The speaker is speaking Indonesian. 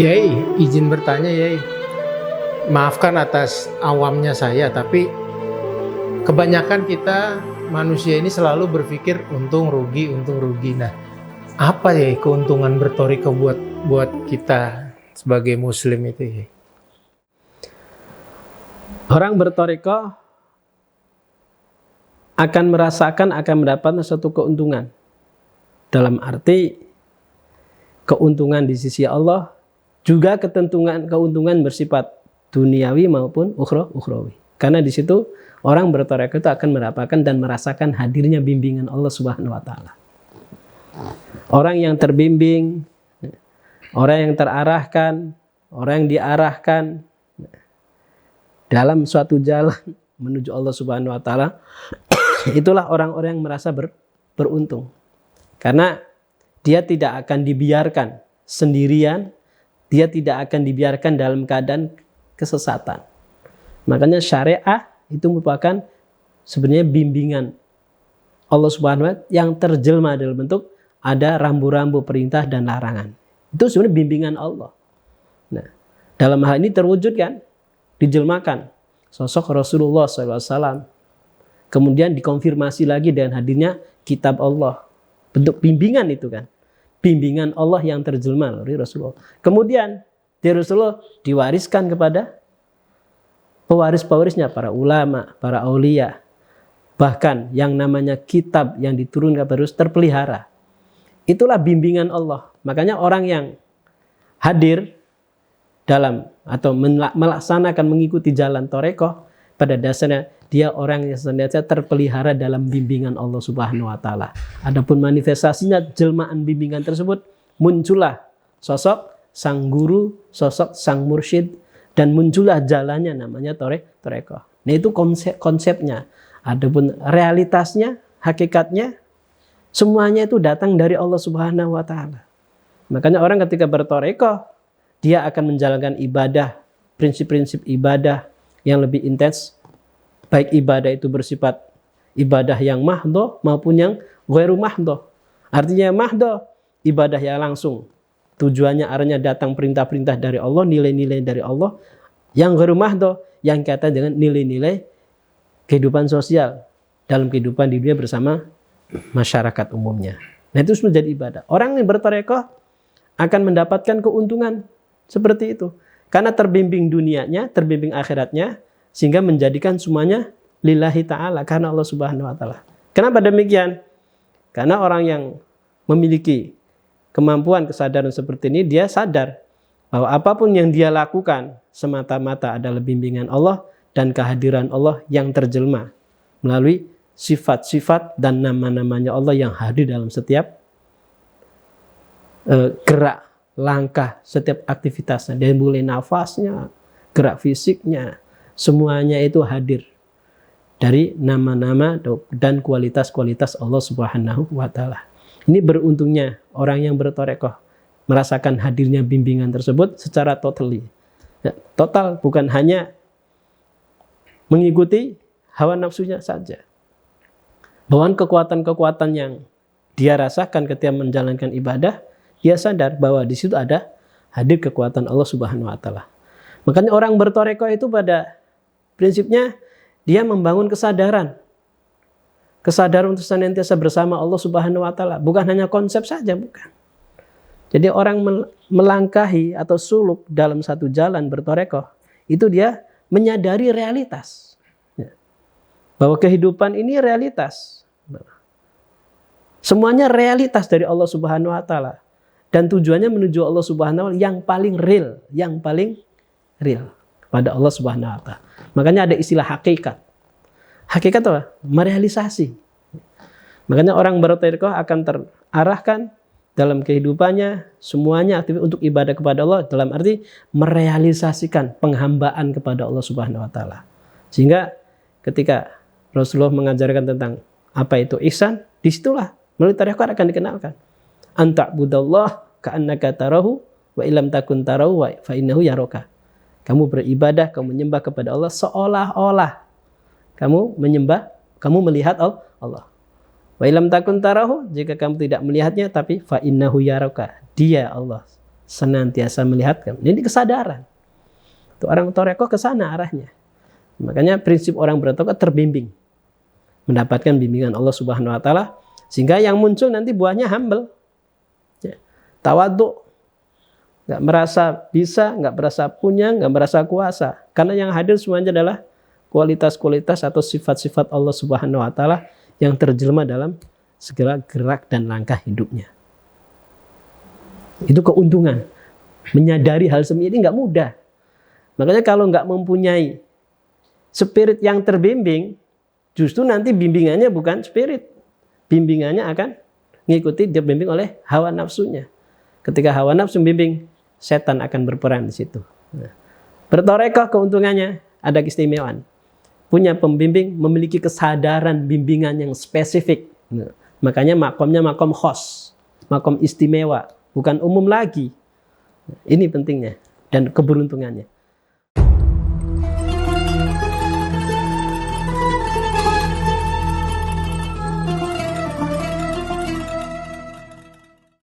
Yai, izin bertanya Yai. Maafkan atas awamnya saya, tapi kebanyakan kita manusia ini selalu berpikir untung rugi. Nah, apa ya keuntungan bertoriko buat kita sebagai muslim itu ya? Orang bertoriko akan merasakan, akan mendapatkan suatu keuntungan. Dalam arti keuntungan di sisi Allah, juga keuntungan bersifat duniawi maupun ukhrawi. Karena di situ orang bertoriko itu akan mendapatkan dan merasakan hadirnya bimbingan Allah Subhanahu wa taala. Orang yang terbimbing, orang yang terarahkan, orang yang diarahkan dalam suatu jalan menuju Allah Subhanahu wa taala, itulah orang-orang yang merasa beruntung. Karena dia tidak akan dibiarkan sendirian, dia tidak akan dibiarkan dalam keadaan kesesatan. Makanya syariah itu merupakan sebenarnya bimbingan Allah Subhanahu wa taala yang terjelma dalam bentuk ada rambu-rambu perintah dan larangan. Itu sebenarnya bimbingan Allah. Nah, dalam hal ini terwujudkan, dijelmakan sosok Rasulullah SAW. Kemudian dikonfirmasi lagi dengan hadirnya kitab Allah. Bentuk bimbingan itu kan. Bimbingan Allah yang terjelma dari Rasulullah. Kemudian dari Rasulullah diwariskan kepada pewaris-pewarisnya, para ulama, para aulia. Bahkan yang namanya kitab yang diturunkan terus terpelihara. Itulah bimbingan Allah. Makanya orang yang hadir dalam atau melaksanakan mengikuti jalan thariqah, pada dasarnya dia orang yang senantiasa terpelihara dalam bimbingan Allah Subhanahu wa taala. Adapun manifestasinya jelmaan bimbingan tersebut, muncullah sosok sang guru, sosok sang mursyid, dan muncullah jalannya namanya thariqah. Nah, itu konsepnya. Adapun realitasnya, hakikatnya, semuanya itu datang dari Allah Subhanahu wa taala. Makanya orang ketika berthariqah, dia akan menjalankan ibadah, prinsip-prinsip ibadah yang lebih intens. Baik ibadah itu bersifat ibadah yang mahdhah maupun yang ghairu mahdhah. Artinya mahdhah, ibadah yang langsung. Tujuannya arahnya datang perintah-perintah dari Allah, nilai-nilai dari Allah. Yang ghairu mahdhah, yang kaitan dengan nilai-nilai kehidupan sosial dalam kehidupan di dunia bersama masyarakat umumnya. Nah, itu menjadi ibadah. Orang yang berthariqah akan mendapatkan keuntungan seperti itu. Karena terbimbing dunianya, terbimbing akhiratnya, sehingga menjadikan semuanya lillahi ta'ala, karena Allah Subhanahu wa ta'ala. Kenapa demikian? Karena orang yang memiliki kemampuan, kesadaran seperti ini, dia sadar bahwa apapun yang dia lakukan semata-mata adalah bimbingan Allah dan kehadiran Allah yang terjelma melalui sifat-sifat dan nama-namanya Allah yang hadir dalam setiap gerak, langkah, setiap aktivitasnya. Dari mulai nafasnya, gerak fisiknya, semuanya itu hadir dari nama-nama dan kualitas-kualitas Allah Subhanahu wa taala. Ini beruntungnya orang yang berthariqah merasakan hadirnya bimbingan tersebut secara totally. Ya, total, bukan hanya mengikuti hawa nafsunya saja. Bahwa kekuatan-kekuatan yang dia rasakan ketika menjalankan ibadah, dia sadar bahwa di situ ada hadir kekuatan Allah Subhanahu wa taala. Makanya orang berthariqah itu pada prinsipnya dia membangun kesadaran. Kesadaran untuk senantiasa bersama Allah Subhanahu wa taala, bukan hanya konsep saja, bukan. Jadi orang melangkahi atau suluk dalam satu jalan berthariqah, itu dia menyadari realitas. Bahwa kehidupan ini realitas. Semuanya realitas dari Allah Subhanahu wa taala. Dan tujuannya menuju Allah Subhanahu wa taala yang paling real, pada Allah Subhanahu wa taala. Makanya ada istilah hakikat. Hakikat apa? Merealisasi. Makanya orang berthariqah akan terarahkan dalam kehidupannya semuanya aktif untuk ibadah kepada Allah, dalam arti merealisasikan penghambaan kepada Allah Subhanahu wa taala. Sehingga ketika Rasulullah mengajarkan tentang apa itu ihsan, disitulah Melalui tarekat akan dikenalkan. Anta'budallah ka'annaka tarahu wa illam takun tarahu wa fa innahu yaraka. Kamu beribadah, kamu menyembah kepada Allah seolah-olah kamu melihat Allah. Wa illam takun tarahu, jika kamu tidak melihatnya, tapi fa innahu yaraka. Dia Allah senantiasa melihat kamu. Ini kesadaran. Itu orang tarekat ke sana arahnya. Makanya prinsip orang bertarekat terbimbing, mendapatkan bimbingan Allah Subhanahu wa taala, sehingga yang muncul nanti buahnya humble. Ya. Tawadhu. Enggak merasa bisa, enggak merasa punya, enggak merasa kuasa. Karena yang hadir semuanya adalah kualitas-kualitas atau sifat-sifat Allah Subhanahu wa taala yang terjelma dalam segala gerak dan langkah hidupnya. Itu keuntungan. Menyadari hal semacam ini enggak mudah. Makanya kalau enggak mempunyai spirit yang terbimbing, justru nanti bimbingannya bukan spirit. Bimbingannya akan mengikuti dibimbing oleh hawa nafsunya. Ketika hawa nafsu membimbing, setan akan berperan di situ. Nah, bertarekat keuntungannya ada keistimewaan. Punya pembimbing memiliki kesadaran bimbingan yang spesifik. Nah, makanya makomnya makom khos, makom istimewa, bukan umum lagi. Nah, ini pentingnya dan keberuntungannya.